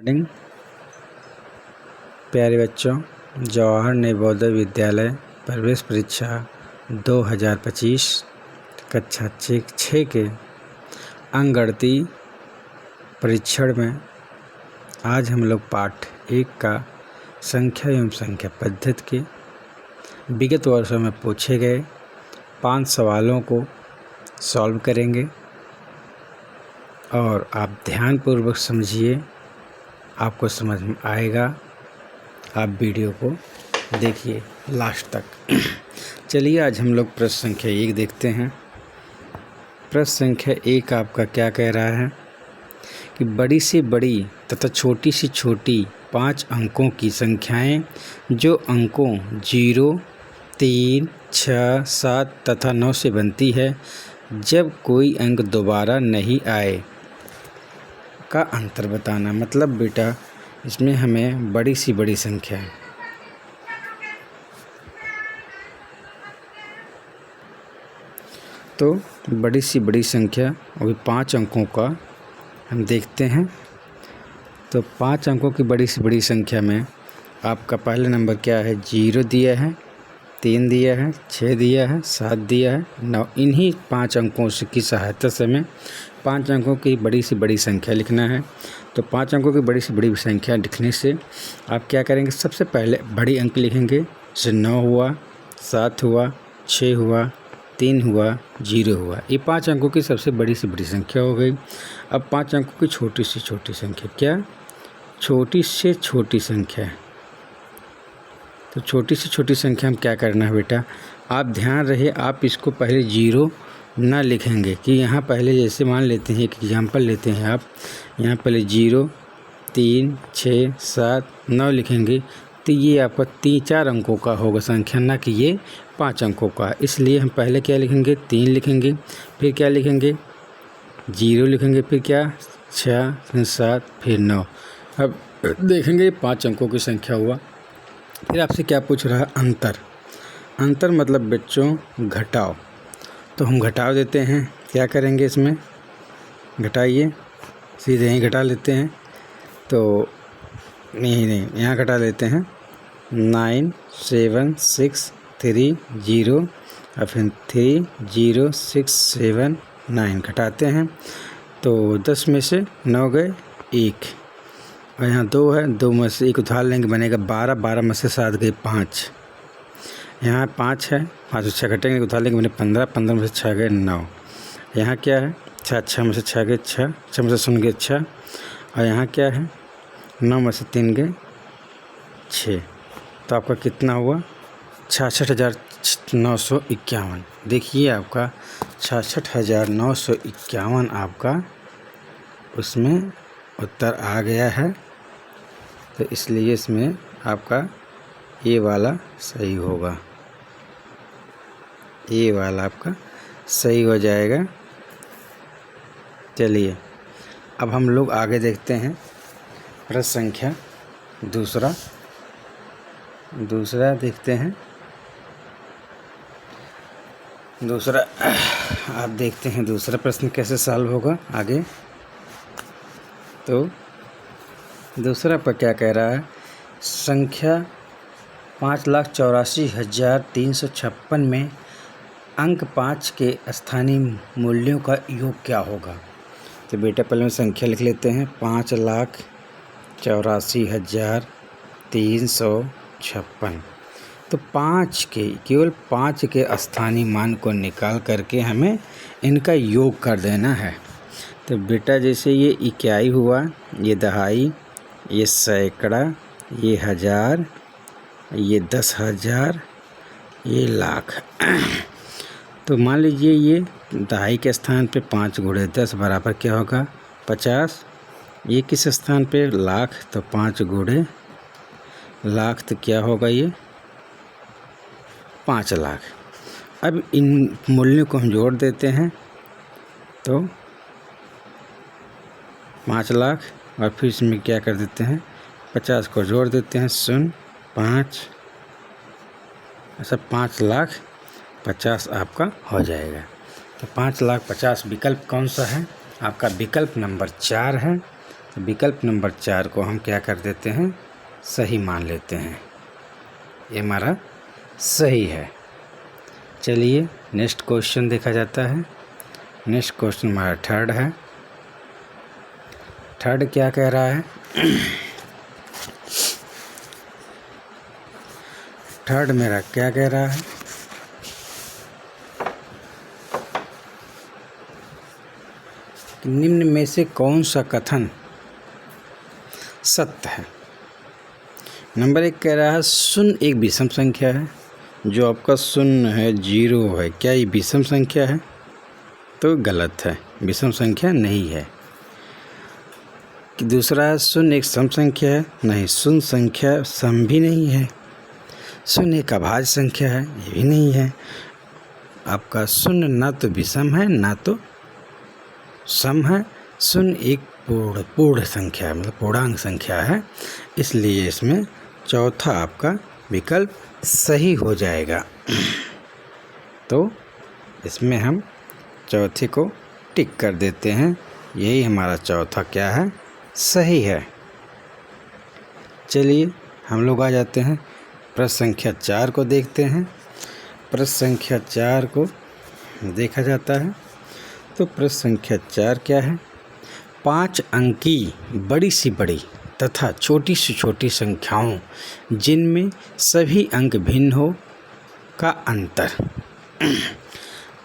Recording. प्यारे बच्चों, जवाहर नवोदय विद्यालय प्रवेश परीक्षा 2025 कक्षा 6 के अंकगणित परीक्षण में आज हम लोग पाठ 1 का संख्या एवं संख्या पद्धति के विगत वर्षों में पूछे गए 5 सवालों को सॉल्व करेंगे और आप ध्यानपूर्वक समझिए, आपको समझ में आएगा। आप वीडियो को देखिए लास्ट तक। चलिए आज हम लोग प्रश्न संख्या 1 देखते हैं। प्रश्न संख्या 1 आपका क्या कह रहा है कि बड़ी से बड़ी तथा छोटी से छोटी 5 अंकों की संख्याएं जो अंकों 0, 3, 6, 7 तथा 9 से बनती है, जब कोई अंक दोबारा नहीं आए का अंतर बताना। मतलब बेटा इसमें हमें बड़ी सी बड़ी संख्या है, तो बड़ी सी बड़ी संख्या अभी 5 अंकों का हम देखते हैं। तो 5 अंकों की बड़ी से बड़ी संख्या में आपका पहला नंबर क्या है? 0 दिया है, 3 दिया है, 6 दिया है, 7 दिया है, 9। इन्हीं 5 अंकों की सहायता से हमें 5 अंकों की बड़ी से बड़ी संख्या लिखना है। तो 5 अंकों की बड़ी से बड़ी संख्या लिखने से आप क्या करेंगे? सबसे पहले बड़ी अंक लिखेंगे, जैसे 9 हुआ, 7 हुआ, 6 हुआ, 3 हुआ, 0 हुआ। ये 5 अंकों की सबसे बड़ी से बड़ी संख्या हो गई। अब 5 अंकों की छोटी से छोटी संख्या, क्या? छोटी से छोटी संख्या। तो छोटी से छोटी संख्या हम क्या करना है बेटा? आप ध्यान रहे, आप इसको पहले 0 ना लिखेंगे कि यहाँ पहले जैसे मान लेते हैं, एक एग्जांपल लेते हैं, आप यहाँ पहले 0, 3, 6, 7, 9 लिखेंगे तो ये आपका 3-4 अंकों का होगा संख्या, ना कि ये 5 अंकों का। इसलिए हम पहले क्या लिखेंगे? 3 लिखेंगे, फिर क्या लिखेंगे? 0 लिखेंगे, फिर क्या? 6, फिर 7, फिर 9। अब देखेंगे 5 अंकों की संख्या हुआ। फिर आपसे क्या पूछ रहा है? अंतर। अंतर मतलब बच्चों घटाओ। तो हम घटाव देते हैं। क्या करेंगे इसमें? घटाइए, सीधे ही घटा लेते हैं। तो नहीं यहाँ घटा लेते हैं। 9, 7, 6, 3, 0 और फिर 3, 0, 6, 7, 9 घटाते हैं। तो 10 में से 9 गए 1, और यहाँ 2 है, 2 में से 1 उधार लेंगे, बनेगा 12, 12 में से 7 गए 5। यहाँ 5 है, 5 से 6 घटेंगे, उधार लेंगे, बने 15, 15 में से 6 गए 9। यहाँ क्या है? 6 में से 6 गए 6, 6 में से 0 गए 6, और यहाँ क्या है? 9 में से 3 गए 6। तो आपका कितना हुआ? 66,951। देखिए आपका 66,951 आपका उसमें उत्तर आ गया है। तो इसलिए इसमें आपका ये वाला सही होगा, ये वाला आपका सही हो जाएगा। चलिए अब हम लोग आगे देखते हैं। प्रश्न संख्या दूसरा देखते हैं। दूसरा आप देखते हैं दूसरा प्रश्न कैसे सॉल्व होगा आगे। तो दूसरा पर क्या कह रहा है? संख्या 5,84,356 में अंक 5 के स्थानीय मूल्यों का योग क्या होगा? तो बेटा पहले में संख्या लिख लेते हैं। 5,84,356। तो 5 के, केवल 5 के स्थानीय मान को निकाल करके हमें इनका योग कर देना है। तो बेटा जैसे ये इकाई हुआ, ये दहाई, ये सैकड़ा, ये हज़ार, ये 10,000, ये लाख। तो मान लीजिए ये दहाई के स्थान पे 5 × 10 बराबर क्या होगा? 50। ये किस स्थान पे? लाख, तो 5 × लाख तो क्या होगा? ये 5 लाख। अब इन मूल्यों को हम जोड़ देते हैं, तो 5 लाख, और फिर इसमें क्या कर देते हैं? 50 को जोड़ देते हैं, 0, 5, ऐसा 5,50,000 आपका हो जाएगा। तो 5,50,000 विकल्प कौन सा है? आपका विकल्प नंबर 4 है। तो विकल्प नंबर 4 को हम क्या कर देते हैं, सही मान लेते हैं। ये हमारा सही है। चलिए नेक्स्ट क्वेश्चन देखा जाता है। नेक्स्ट क्वेश्चन हमारा थर्ड है। थर्ड क्या कह रहा है? थर्ड मेरा क्या कह रहा है? निम्न में से कौन सा कथन सत्य है? नंबर 1 कह रहा है शून्य एक विषम संख्या है। जो आपका शून्य है, 0 है, क्या ये विषम संख्या है? तो गलत है, विषम संख्या नहीं है। कि दूसरा है शून्य एक सम संख्या है। नहीं, शून्य संख्या सम भी नहीं है। शून्य एक अभाज्य संख्या है, ये भी नहीं है। आपका शून्य ना तो विषम है ना तो सम है। शून्य एक पूर्ण संख्या है, मतलब पूर्णांक संख्या है, इसलिए इसमें चौथा आपका विकल्प सही हो जाएगा। तो इसमें हम चौथे को टिक कर देते हैं। यही हमारा चौथा क्या है, सही है। चलिए हम लोग आ जाते हैं प्रश्न संख्या 4 को देखते हैं। प्रश्न संख्या 4 को देखा जाता है तो प्रश्न संख्या 4 क्या है? 5 अंकी बड़ी सी बड़ी तथा छोटी सी छोटी संख्याओं जिनमें सभी अंक भिन्न हो का अंतर।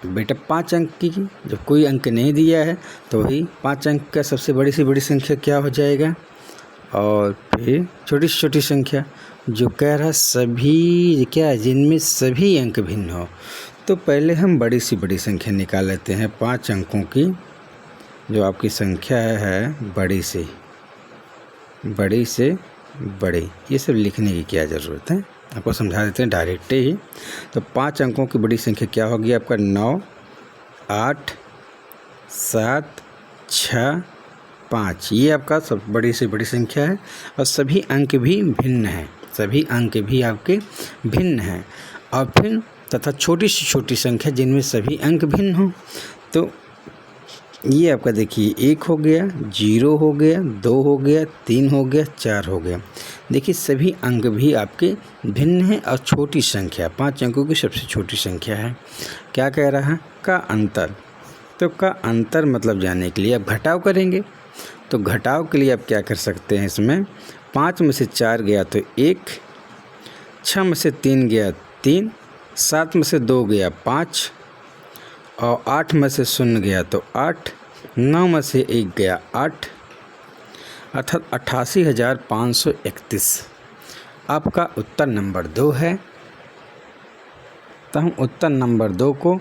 बेटा 5 अंक की जब कोई अंक नहीं दिया है तो वही 5 अंक का सबसे बड़ी से बड़ी संख्या क्या हो जाएगा, और फिर छोटी से छोटी संख्या जो कह रहा सभी क्या है, जिनमें सभी अंक भिन्न हो। तो पहले हम बड़ी सी बड़ी संख्या निकाल लेते हैं। 5 अंकों की जो आपकी संख्या है बड़ी से बड़ी, ये सब लिखने की क्या ज़रूरत है, आपको समझा देते हैं डायरेक्ट ही। तो 5 अंकों की बड़ी संख्या क्या होगी आपका? 9, 8, 7, 6, 5। ये आपका सब बड़ी से बड़ी संख्या है और सभी अंक भी भिन्न हैं। सभी अंक भी आपके भिन्न हैं। और फिर तथा छोटी से छोटी संख्या जिनमें सभी अंक भिन्न हों। तो ये आपका देखिए 1 हो गया, 0 हो गया, 2 हो गया, 3 हो गया, 4 हो गया। देखिए सभी अंक भी आपके भिन्न हैं और छोटी संख्या 5 अंकों की सबसे छोटी संख्या है। क्या कह रहा है? का अंतर। तो का अंतर मतलब जानने के लिए आप घटाव करेंगे। तो घटाव के लिए आप क्या कर सकते हैं? इसमें 5 में से 4 गया तो 1, 6 में से 3 गया 3, 7 में से 2 गया 5, और 8 में से 0 गया तो 8, 9 में से 1 गया 8, अर्थात 88,531। आपका उत्तर नंबर 2 है। तो हम उत्तर नंबर 2 को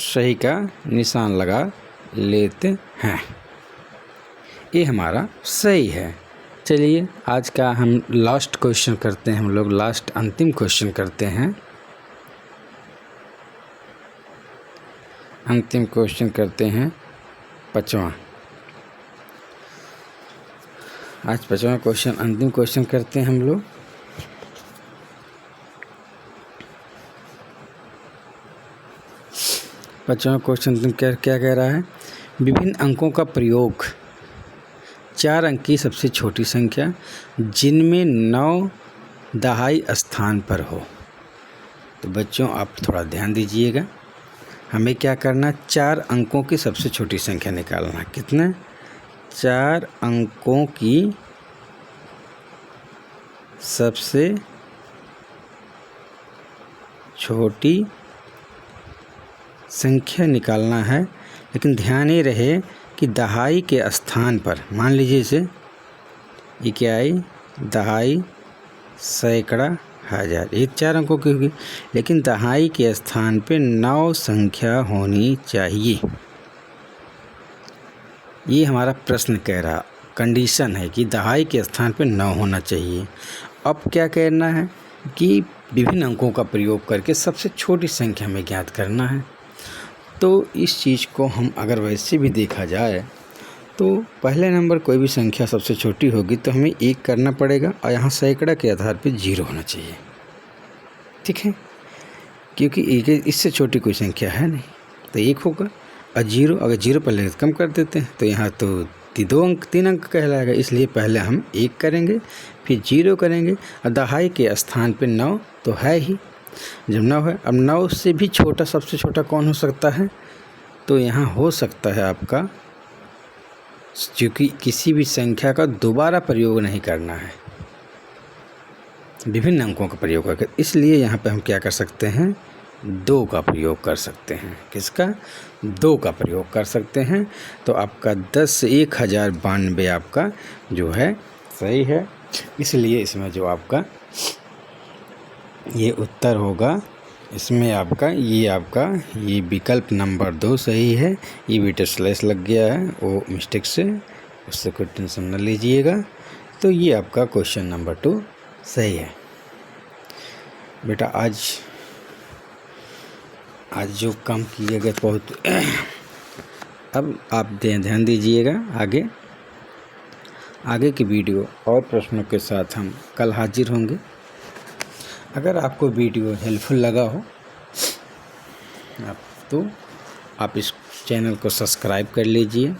सही का निशान लगा लेते हैं। ये हमारा सही है। चलिए आज का हम लास्ट क्वेश्चन करते हैं। हम लोग लास्ट अंतिम क्वेश्चन करते हैं। अंतिम क्वेश्चन करते हैं 5वां। आज 5वां क्वेश्चन अंतिम क्वेश्चन करते हैं हम लोग। पाँचवां क्वेश्चन क्या कह रहा है? विभिन्न अंकों का प्रयोग 4 अंक की सबसे छोटी संख्या जिनमें 9 दहाई स्थान पर हो। तो बच्चों आप थोड़ा ध्यान दीजिएगा। हमें क्या करना? 4 अंकों की सबसे छोटी संख्या निकालना। कितना? 4 अंकों की सबसे छोटी संख्या निकालना है। लेकिन ध्यान ये रहे कि दहाई के स्थान पर, मान लीजिए इसे ये क्या आई? दहाई, सैकड़ा, हज़ार, ये 4 अंकों की होगी। लेकिन दहाई के स्थान पे 9 संख्या होनी चाहिए। ये हमारा प्रश्न कह रहा, कंडीशन है कि दहाई के स्थान पे 9 होना चाहिए। अब क्या करना है कि विभिन्न अंकों का प्रयोग करके सबसे छोटी संख्या में ज्ञात करना है। तो इस चीज़ को हम अगर वैसे भी देखा जाए तो पहले नंबर कोई भी संख्या सबसे छोटी होगी तो हमें 1 करना पड़ेगा और यहाँ सैकड़ा के आधार पे 0 होना चाहिए। ठीक है, क्योंकि इससे छोटी कोई संख्या है नहीं, तो 1 होगा। और 0 अगर 0 पर लेकर कम कर देते हैं तो यहाँ तो तीन अंक कहलाएगा, इसलिए पहले हम 1 करेंगे, फिर 0 करेंगे और दहाई के स्थान पे 9 तो है ही। जब 9 है, अब 9 से भी छोटा, सबसे छोटा कौन हो सकता है? तो यहाँ हो सकता है आपका, क्योंकि किसी भी संख्या का दोबारा प्रयोग नहीं करना है, विभिन्न अंकों का प्रयोग करके, इसलिए यहाँ पे हम क्या कर सकते हैं? 2 का प्रयोग कर सकते हैं। किसका? 2 का प्रयोग कर सकते हैं। तो आपका 10,1092 आपका जो है सही है। इसलिए इसमें जो आपका ये उत्तर होगा, इसमें आपका ये विकल्प नंबर 2 सही है। ये बीटा स्लैश लग गया है वो मिस्टेक से, उससे कोई टेंशन न लीजिएगा। तो ये आपका क्वेश्चन नंबर 2 सही है। बेटा आज जो काम किए गए बहुत अब आप ध्यान दीजिएगा। आगे की वीडियो और प्रश्नों के साथ हम कल हाजिर होंगे। अगर आपको वीडियो हेल्पफुल लगा हो तो आप इस चैनल को सब्सक्राइब कर लीजिए।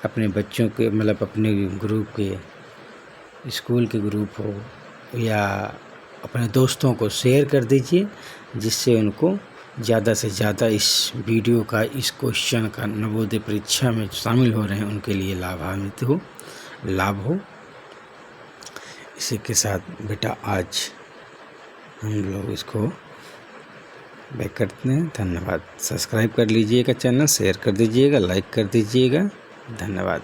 अपने बच्चों के मतलब अपने ग्रुप के, स्कूल के ग्रुप हो या अपने दोस्तों को शेयर कर दीजिए, जिससे उनको ज़्यादा से ज़्यादा इस वीडियो का, इस क्वेश्चन का नवोदय परीक्षा में शामिल हो रहे हैं उनके लिए लाभ हो। इसी के साथ बेटा आज हम लोग इसको बैक करते हैं। धन्यवाद। सब्सक्राइब कर लीजिएगा चैनल, शेयर कर दीजिएगा, लाइक कर दीजिएगा। धन्यवाद।